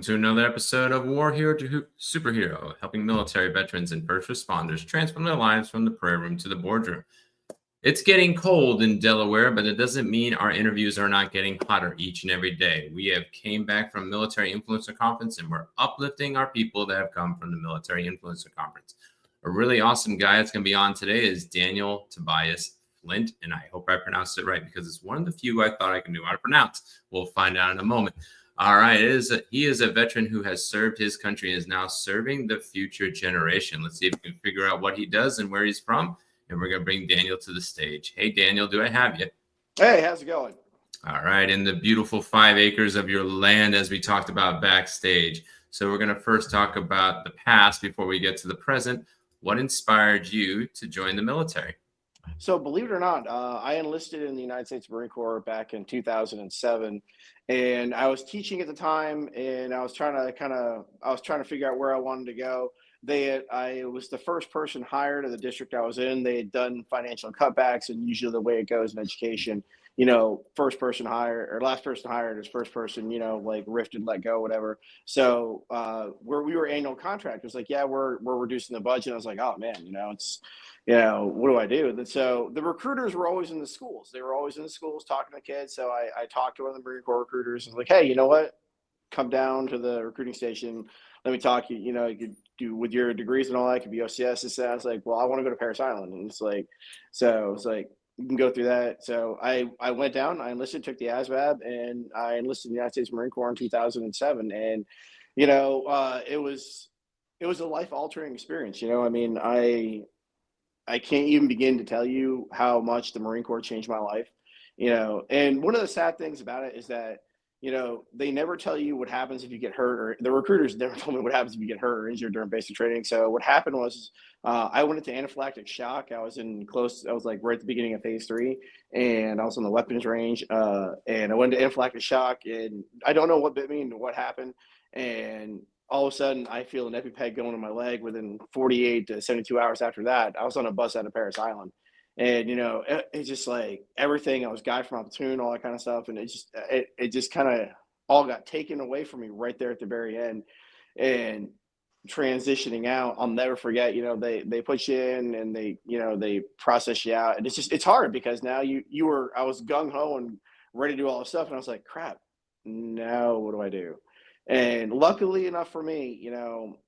to another episode of War Hero to Superhero, helping military veterans and first responders transform their lives from the prayer room to the boardroom. It's getting cold in Delaware, but it doesn't mean our interviews are not getting hotter each and every day. We have came back from Military Influencer Conference, and we're uplifting our people that have come from the Military Influencer Conference. A really awesome guy that's going to be on today is Daniel Tobias Flint, and I hope I pronounced it right because it's one of the few I thought I can do how to pronounce. We'll find out in a moment. All right, he is a veteran who has served his country and is now serving the future generation. Let's see if we can figure out what he does and where he's from, and we're going to bring Daniel to the stage. Hey, Daniel, do I have you? Hey, how's it going? All right, in the beautiful 5 acres of your land, as we talked about backstage. So we're going to first talk about the past before we get to the present. What inspired you to join the military? So, believe it or not, I enlisted in the United States Marine Corps back in 2007, and I was teaching at the time, and I was trying to figure out where I wanted to go. I was the first person hired at the district I was in. They had done financial cutbacks, and usually the way it goes in education, first person hired or last person hired is first person, like rifted, let go, whatever. So where we were annual contract, it was like, yeah, we're reducing the budget. I was like, oh man, it's what do I do? And so the recruiters were always in the schools. They were always in the schools talking to kids. So I talked to one of the Marine Corps recruiters and was like, hey, you know what? Come down to the recruiting station. Let me talk. You could do with your degrees and all that. It could be OCS. And I was like, well, I want to go to Paris Island. And it's like, you can go through that. So I went down, I enlisted, took the ASVAB, and I enlisted in the United States Marine Corps in 2007. And, it was a life altering experience. I can't even begin to tell you how much the Marine Corps changed my life, and one of the sad things about it is that, they never tell you what happens if you get hurt, or the recruiters never told me what happens if you get hurt or injured during basic training. So what happened was, I went into anaphylactic shock. I was like right at the beginning of phase 3, and I was on the weapons range, and I went into anaphylactic shock, and I don't know what bit me and what happened. And all of a sudden I feel an EpiPen going in my leg. Within 48 to 72 hours after that, I was on a bus out of Paris Island. And, it's just like everything. I was guy from my platoon, all that kind of stuff. And it just kind of all got taken away from me right there at the very end. And transitioning out, I'll never forget, they put you in and they process you out. And it's hard because now I was gung ho and ready to do all this stuff. And I was like, crap, now what do I do? And luckily enough for me,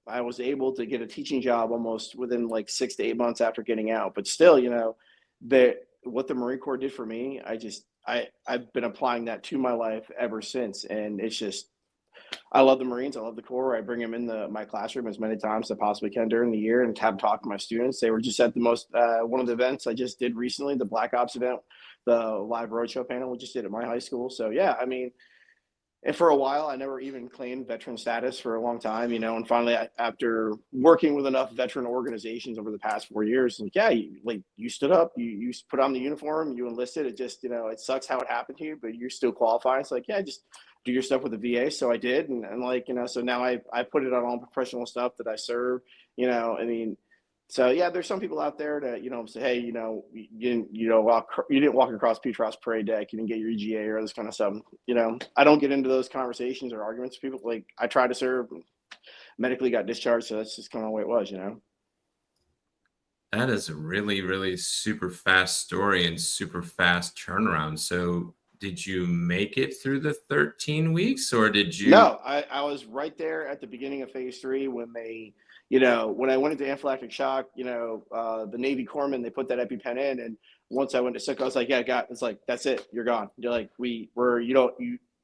I was able to get a teaching job almost within like 6 to 8 months after getting out. But still, what the Marine Corps did for me, I've been applying that to my life ever since. And I love the Marines. I love the Corps. I bring them in my classroom as many times as I possibly can during the year and have talk to my students. They were just at one of the events I just did recently, the Black Ops event, the live roadshow panel we just did at my high school. So yeah, and for a while, I never even claimed veteran status for a long time, and finally, after working with enough veteran organizations over the past 4 years, like, yeah, you stood up, you put on the uniform, you enlisted. It just, it sucks how it happened to you, but you're still qualified. It's like, yeah, just do your stuff with the VA. So I did. And so now I put it on all professional stuff that I serve, so yeah, there's some people out there that, say, hey, you didn't walk across Petros parade deck, you didn't get your EGA or this kind of stuff. I don't get into those conversations or arguments with people. Like, I tried to serve, medically got discharged, so that's just kind of the way it was. That is a really, really super fast story and super fast turnaround. So did you make it through the 13 weeks, or did you? No, I was right there at the beginning of phase 3 when they, when I went into anaphylactic shock, the Navy corpsman, they put that EpiPen in. And once I went to sick, I was like, yeah, it's like, that's it. You're gone. You're like,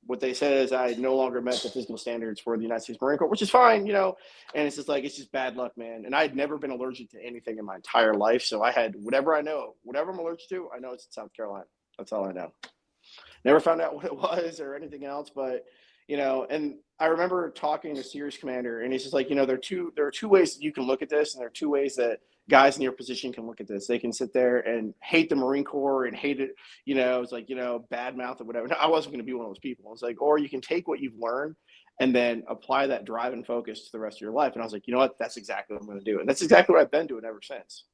what they said is I no longer met the physical standards for the United States Marine Corps, which is fine, and it's just like, it's just bad luck, man. And I'd never been allergic to anything in my entire life. So I had whatever I'm allergic to, I know it's in South Carolina. That's all I know. Never found out what it was or anything else, but and I remember talking to Sears Commander, and he's just like, there are two ways that you can look at this, and there are two ways that guys in your position can look at this. They can sit there and hate the Marine Corps and hate it, it's like, bad mouth or whatever. No, I wasn't going to be one of those people. It's like, or you can take what you've learned and then apply that drive and focus to the rest of your life. And I was like, you know what? That's exactly what I'm going to do. And that's exactly what I've been doing ever since.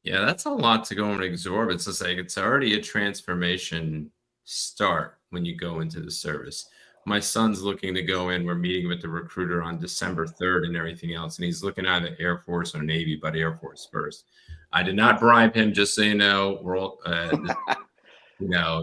Yeah, that's a lot to go and absorb. It's already a transformation start when you go into the service. my son's looking to go in. We're meeting with the recruiter on December 3rd and everything else, and he's looking either Air Force or Navy, but Air Force first. I did not bribe him, just so you know. We're all,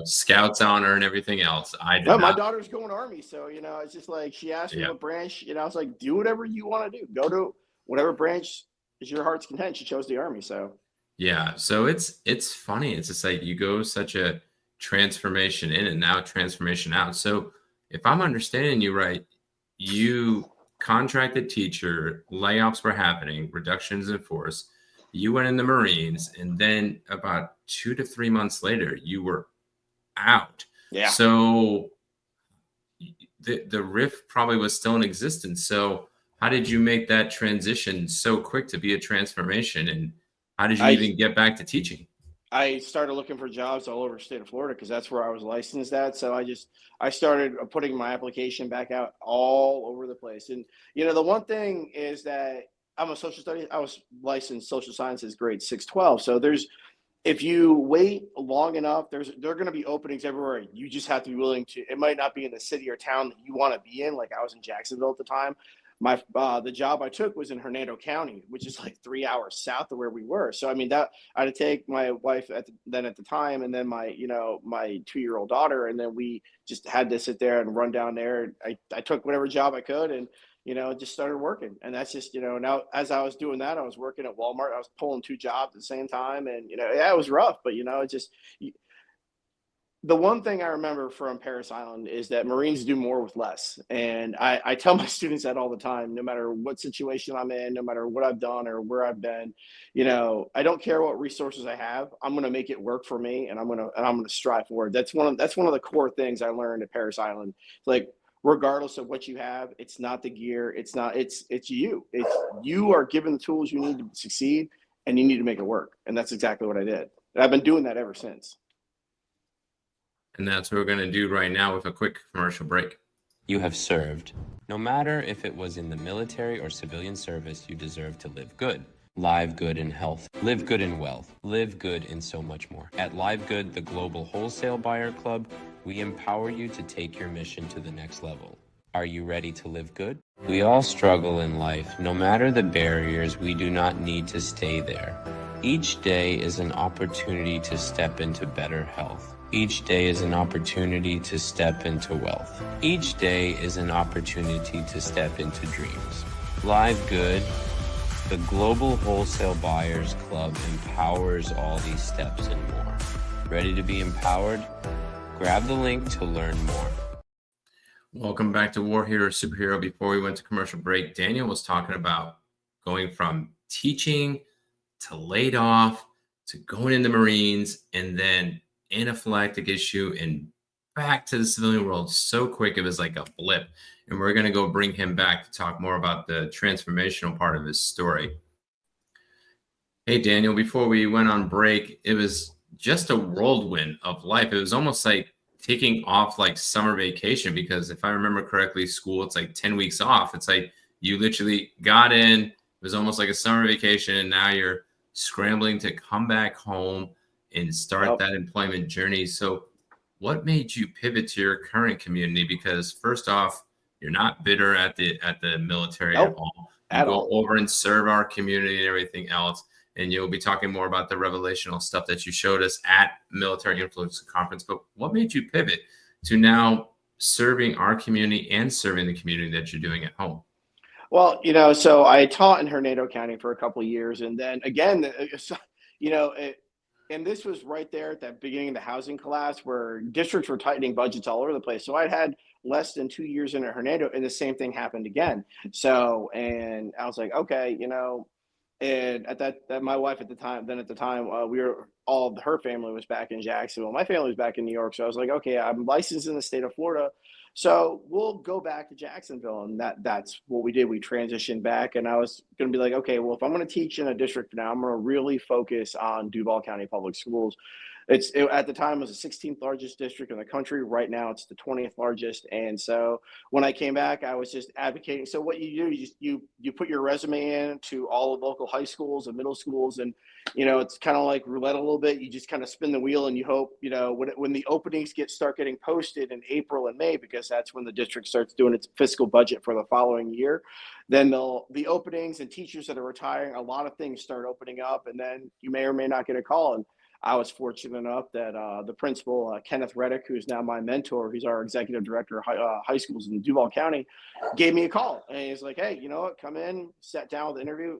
scouts honor and everything else. I did No, my not. daughter's going Army, so it's just like she asked me Yeah, what branch. I was like, do whatever you want to do. Go to whatever branch is your heart's content. She chose the Army, so yeah. So it's funny. It's just like you go such a transformation in and now transformation out. So if I'm understanding you right, you contracted teacher, layoffs were happening, reductions in force. You went in the Marines, and then about 2 to 3 months later, you were out. yeah. So the rift probably was still in existence. So how did you make that transition so quick to be a transformation? And how did you I even get back to teaching? I started looking for jobs all over the state of Florida because that's where I was licensed at. So I started putting my application back out all over the place. And the one thing is that I'm a social studies. I was licensed social sciences grade 612. So there's if you wait long enough, there are going to be openings everywhere. You just have to be willing to. It might not be in the city or town that you want to be in. Like I was in Jacksonville at the time. The job I took was in Hernando County, which is like 3 hours south of where we were. So I mean that I had to take my wife at the time, and then my 2-year-old daughter, and then we just had to sit there and run down there. I took whatever job I could, and just started working. And that's just, now as I was doing that, I was working at Walmart. I was pulling two jobs at the same time. And, yeah, it was rough, but, it just, the one thing I remember from Paris Island is that Marines do more with less. And I tell my students that all the time, no matter what situation I'm in, no matter what I've done or where I've been, I don't care what resources I have. I'm going to make it work for me, and I'm going to strive forward. That's one of the core things I learned at Paris Island. Like, regardless of what you have, it's not the gear. It's not, it's you. It's you are given the tools you need to succeed, and you need to make it work. And that's exactly what I did. And I've been doing that ever since. And that's what we're going to do right now with a quick commercial break. You have served. No matter if it was in the military or civilian service, you deserve to live good. Live good in health. Live good in wealth. Live good in so much more. At Live Good, the global wholesale buyer club, we empower you to take your mission to the next level. Are you ready to live good? We all struggle in life. No matter the barriers, we do not need to stay there. Each day is an opportunity to step into better health. Each day is an opportunity to step into wealth. Each day is an opportunity to step into dreams. Live Good, the global wholesale buyers club, empowers all these steps and more. Ready to be empowered? Grab the link to learn more. Welcome back to War Hero Superhero. Before we went to commercial break, Daniel was talking about going from teaching to laid off to going in the Marines and then anaphylactic issue and back to the civilian world so quick. It was like a blip. And we're going to go bring him back to talk more about the transformational part of his story. Hey, Daniel, before we went on break, it was just a whirlwind of life. It was almost like taking off like summer vacation, because if I remember correctly, school, it's like 10 weeks off. It's like you literally got in, it was almost like a summer vacation, and now you're scrambling to come back home and start that employment journey. So what made you pivot to your current community? Because first off, you're not bitter at the military at all. You go over and serve our community and everything else. And you'll be talking more about the revelational stuff that you showed us at Military Influence Conference. But what made you pivot to now serving our community and serving the community that you're doing at home? Well, so I taught in Hernando County for a couple of years, and then again, and this was right there at that beginning of the housing collapse where districts were tightening budgets all over the place. So I'd had less than 2 years in at Hernando, and the same thing happened again. So, and I was like, okay, and at that my wife at the time, we were all of her family was back in Jacksonville. My family was back in New York. So I was like, okay, I'm licensed in the state of Florida. So we'll go back to Jacksonville. And that's what we did. We transitioned back, and I was going to be like, okay, well, if I'm going to teach in a district now, I'm going to really focus on Duval County Public Schools. At the time it was the 16th largest district in the country. Right now it's the 20th largest. And so when I came back, I was just advocating. So what you do, you put your resume in to all the local high schools and middle schools, and it's kind of like roulette a little bit. You just kind of spin the wheel and you hope, when the openings start getting posted in April and May, because that's when the district starts doing its fiscal budget for the following year, then the openings and teachers that are retiring, a lot of things start opening up, and then you may or may not get a call. And I was fortunate enough that the principal, Kenneth Reddick, who's now my mentor, he's our executive director of high schools in Duval County, gave me a call. And he's like, hey, you know what? Come in, sat down with the interview,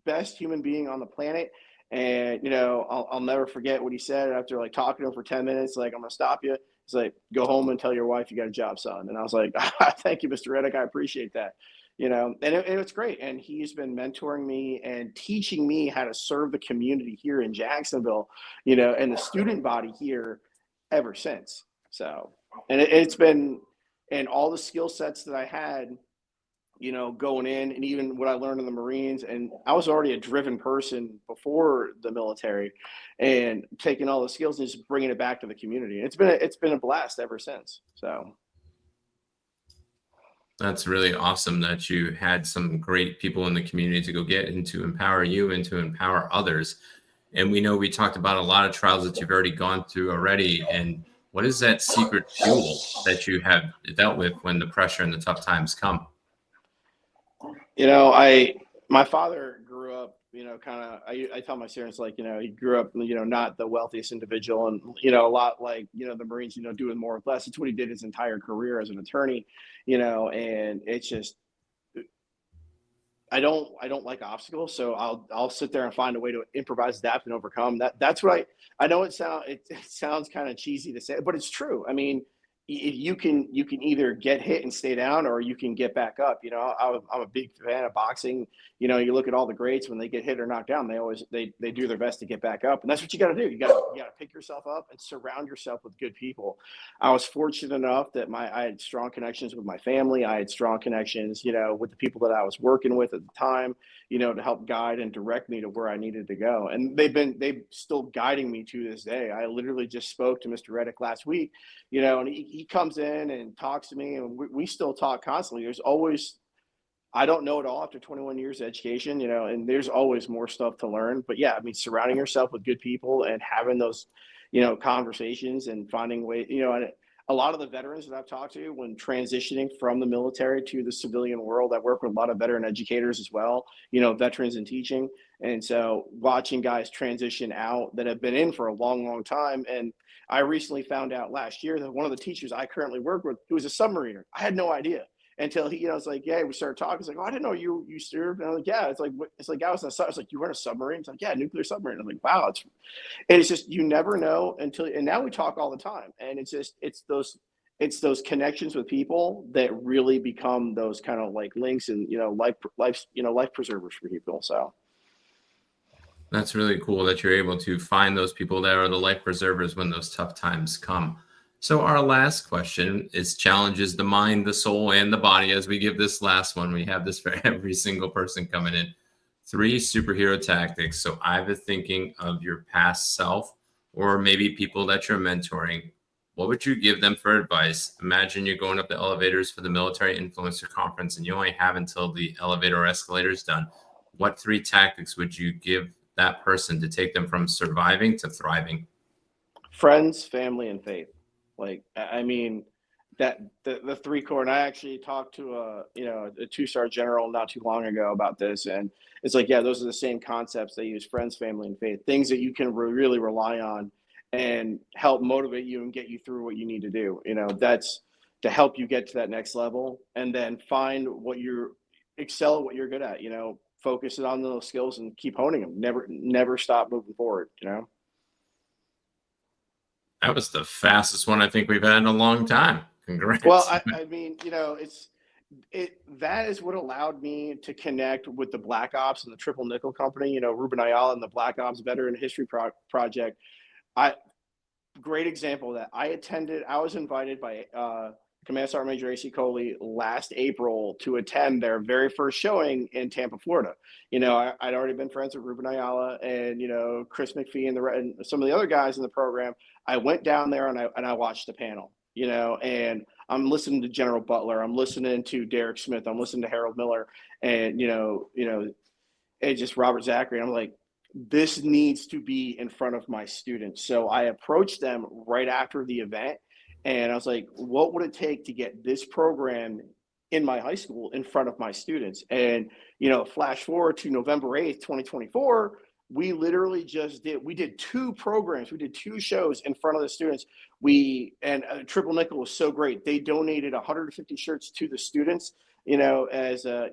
best human being on the planet. And, I'll never forget what he said after like talking to him for 10 minutes. Like, I'm going to stop you. He's like, go home and tell your wife you got a job, son. And I was like, thank you, Mr. Reddick. I appreciate that. And it's great. And he's been mentoring me and teaching me how to serve the community here in Jacksonville, and the student body here ever since. So, and it's been, and all the skill sets that I had, going in, and even what I learned in the Marines, and I was already a driven person before the military, and taking all the skills and just bringing it back to the community. And it's been a blast ever since. So. That's really awesome that you had some great people in the community to go get and to empower you and to empower others. And we know we talked about a lot of trials that you've already gone through already. And what is that secret fuel that you have dealt with when the pressure and the tough times come? My father grew up, I tell my students, like, he grew up, not the wealthiest individual, and, a lot like, the Marines, doing more with less. It's what he did his entire career as an attorney, and it's just, I don't like obstacles. So I'll sit there and find a way to improvise, adapt, and overcome. That's what I know. It sounds kind of cheesy to say, but it's true. I mean, you can either get hit and stay down, or you can get back up. I'm a big fan of boxing. You look at all the greats, when they get hit or knocked down, they do their best to get back up. And that's what you got to do. You got to pick yourself up and surround yourself with good people. I was fortunate enough that I had strong connections with my family. I had strong connections, with the people that I was working with at the time, to help guide and direct me to where I needed to go. And they've still guiding me to this day. I literally just spoke to Mr. Reddick last week, and he comes in and talks to me, and we still talk constantly. There's always, I don't know it all after 21 years of education, and there's always more stuff to learn. But yeah, I mean, surrounding yourself with good people and having those, conversations and finding ways, and a lot of the veterans that I've talked to when transitioning from the military to the civilian world, I work with a lot of veteran educators as well, veterans in teaching. And so watching guys transition out that have been in for a long, long time. And I recently found out last year that one of the teachers I currently work with, who was a submariner, I had no idea until he, it's like, yeah, we started talking. It's like, oh, I didn't know you served. And I'm like, yeah. It's like, I was in a, it's like, you were in a submarine. It's like, yeah, nuclear submarine. I'm like, wow. It's just, you never know until, and now we talk all the time. And it's those connections with people that really become those kind of like links and, life preservers for people. So. That's really cool that you're able to find those people that are the life preservers when those tough times come. So our last question is challenges the mind, the soul, and the body. As we give this last one, we have this for every single person coming in. 3 superhero tactics. So either thinking of your past self or maybe people that you're mentoring. What would you give them for advice? Imagine you're going up the elevators for the Military Influencer Conference and you only have until the elevator or escalator is done. What 3 tactics would you give that person to take them from surviving to thriving? Friends, family, and faith. Like, I mean, that the 3 core. And I actually talked to a 2-star general not too long ago about this, and it's like, yeah, those are the same concepts they use: friends, family, and faith. Things that you can really rely on and help motivate you and get you through what you need to do. That's to help you get to that next level, and then find what excel at what you're good at. Focus it on those skills and keep honing them. Never stop moving forward. That was the fastest one I think we've had in a long time. Congrats. Well, I mean, that is what allowed me to connect with the Black Ops and the Triple Nickel Company. Ruben Ayala and the Black Ops Veteran History Project. Great example of that. I was invited by Command Sergeant Major A.C. Coley last April to attend their very first showing in Tampa, Florida. I'd already been friends with Ruben Ayala and, Chris McPhee and some of the other guys in the program. I went down there and I watched the panel, and I'm listening to General Butler. I'm listening to Derek Smith. I'm listening to Harold Miller and, and just Robert Zachary. And I'm like, this needs to be in front of my students. So I approached them right after the event. And I was like, what would it take to get this program in my high school in front of my students? And, flash forward to November 8th, 2024, we literally we did 2 programs. We did 2 shows in front of the students. Triple Nickel was so great. They donated 150 shirts to the students, as a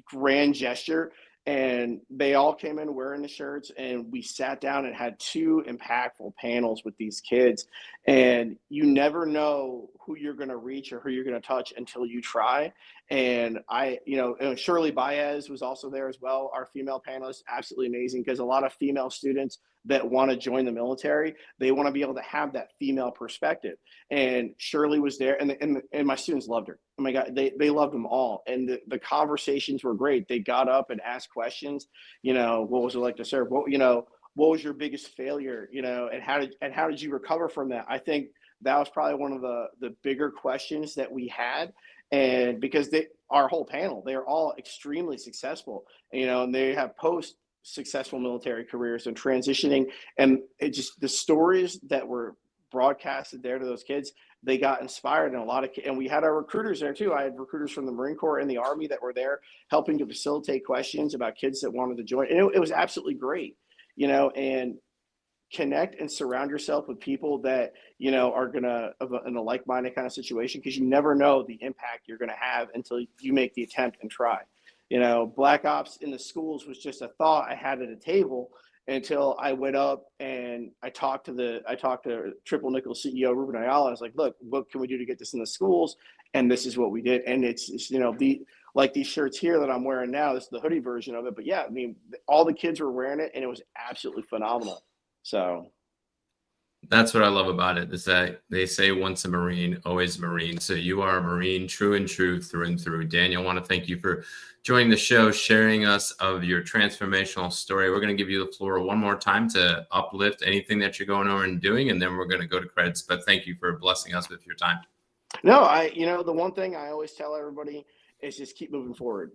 grand gesture. And they all came in wearing the shirts, and we sat down and had 2 impactful panels with these kids. And you never know who you're going to reach or who you're going to touch until you try. And and Shirley Baez was also there as well. Our female panelist, absolutely amazing, because a lot of female students that want to join the military, they want to be able to have that female perspective. And Shirley was there, and my students loved her. Oh my God, they loved them all. And the conversations were great. They got up and asked questions. What was it like to serve? What was your biggest failure? And how did you recover from that? I think that was probably one of the bigger questions that we had. And because our whole panel, they're all extremely successful, and they have successful military careers and transitioning, and it just, the stories that were broadcasted there to those kids, they got inspired. And we had our recruiters there too. I had recruiters from the Marine Corps and the Army that were there helping to facilitate questions about kids that wanted to join. And it was absolutely great, and connect and surround yourself with people that, are gonna, in a like-minded kind of situation, because you never know the impact you're gonna have until you make the attempt and try. Black ops in the schools was just a thought I had at a table until I went up and I talked to Triple Nickel CEO Ruben Ayala. I was like, look, what can we do to get this in the schools? And this is what we did. And it's like these shirts here that I'm wearing now, this is the hoodie version of it. But yeah, I mean, all the kids were wearing it, and it was absolutely phenomenal. So that's what I love about it, is that they say once a Marine, always a Marine. So you are a Marine, true and true, through and through. Daniel, I want to thank you for joining the show, sharing us of your transformational story. We're going to give you the floor one more time to uplift anything that you're going over and doing, and then we're going to go to credits. But thank you for blessing us with your time. No, the one thing I always tell everybody is just keep moving forward.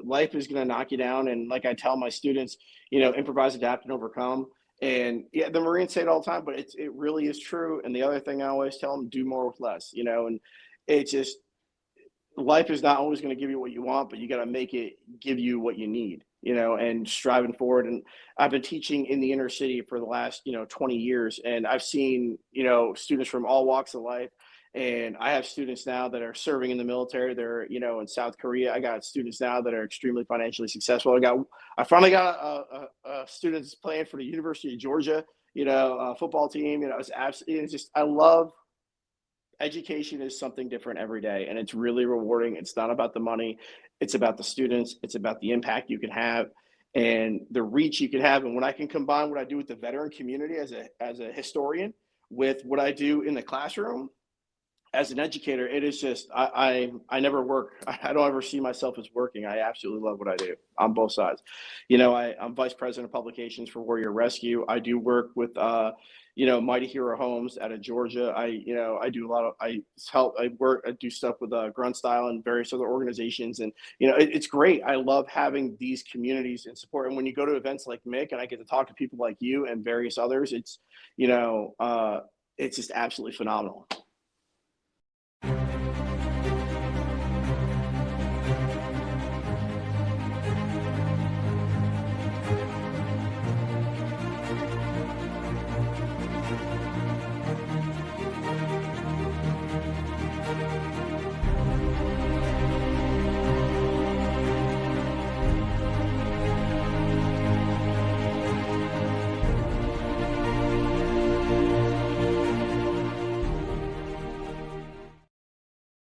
Life is going to knock you down. And like I tell my students, improvise, adapt, and overcome. And yeah, the Marines say it all the time, but it really is true. And the other thing I always tell them, do more with less, and it just, life is not always going to give you what you want, but you got to make it give you what you need, and striving forward. And I've been teaching in the inner city for the last, 20 years. And I've seen, students from all walks of life. And I have students now that are serving in the military. They're, in South Korea. I got students now that are extremely financially successful. I finally got a students playing for the University of Georgia, football team. I love education. Is something different every day, and it's really rewarding. It's not about the money. It's about the students. It's about the impact you can have and the reach you can have. And when I can combine what I do with the veteran community as a historian with what I do in the classroom as an educator, it is just, I never work. I don't ever see myself as working. I absolutely love what I do on both sides. I'm vice president of publications for Warrior Rescue. I do work with, Mighty Hero Homes out of Georgia. I do I do stuff with Grunt Style and various other organizations. And, it's great. I love having these communities and support. And when you go to events like Mick and I get to talk to people like you and various others, it's just absolutely phenomenal.